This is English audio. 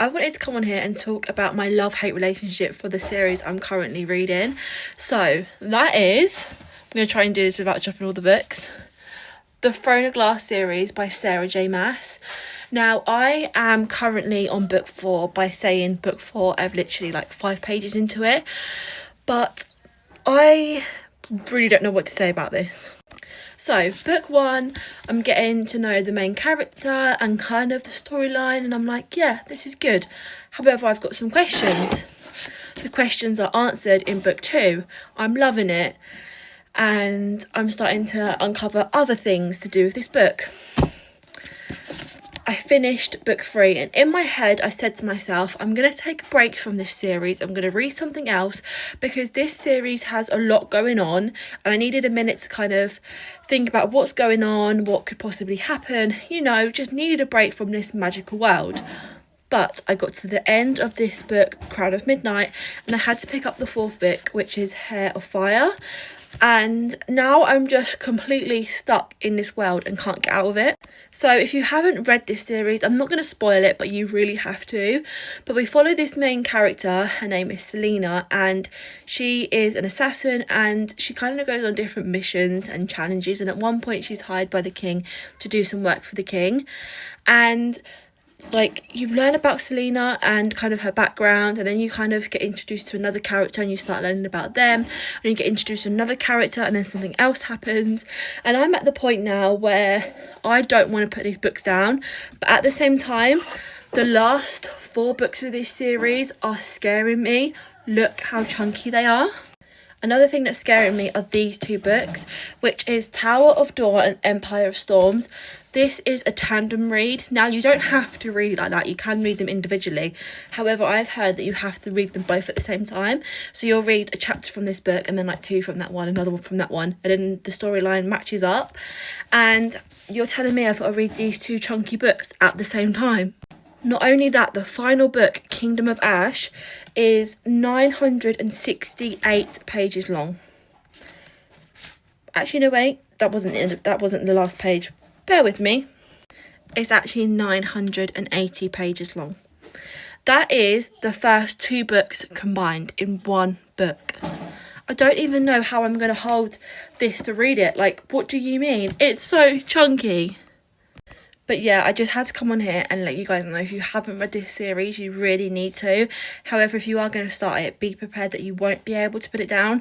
I wanted to come on here and talk about my love-hate relationship for the series I'm currently reading. So that is, I'm going to try and do this without dropping all the books, the Throne of Glass series by Sarah J Maas. Now, I am currently on book 4. By saying book 4, I've literally like 5 pages into it. But I really don't know what to say about this. So, book 1, I'm getting to know the main character and kind of the storyline, and I'm like, yeah, this is good. However, I've got some questions. The questions are answered in book 2. I'm loving it, and I'm starting to uncover other things to do with this book. I finished book 3, and in my head I said to myself, I'm going to take a break from this series. I'm going to read something else because this series has a lot going on, and I needed a minute to kind of think about what's going on, what could possibly happen, just needed a break from this magical world. But I got to the end of this book, Crown of Midnight, and I had to pick up the 4th book, which is Hair of Fire. And now I'm just completely stuck in this world and can't get out of it. So if you haven't read this series, I'm not going to spoil it, but you really have to. But we follow this main character. Her name is Selena, and she is an assassin, and she kind of goes on different missions and challenges. And at one point she's hired by the king to do some work for the king. And you learn about Selena and kind of her background, and then you kind of get introduced to another character and you start learning about them, and you get introduced to another character, and then something else happens. And I'm at the point now where I don't want to put these books down, but at the same time, the last 4 books of this series are scaring me. Look how chunky they are. Another thing that's scaring me are these 2 books, which is Tower of Dawn and Empire of Storms. This is a tandem read. Now, you don't have to read like that. You can read them individually. However, I've heard that you have to read them both at the same time. So you'll read a chapter from this book and then 2 from that one, another one from that one. And then the storyline matches up. And you're telling me I've got to read these 2 chunky books at the same time. Not only that, the final book, Kingdom of Ash, is 968 pages long. Actually, no, wait, that wasn't the last page. Bear with me. It's actually 980 pages long. That is the first 2 books combined in one book. I don't even know how I'm going to hold this to read it. What do you mean? It's so chunky. But yeah, I just had to come on here and let you guys know, if you haven't read this series, you really need to. However, if you are going to start it, be prepared that you won't be able to put it down.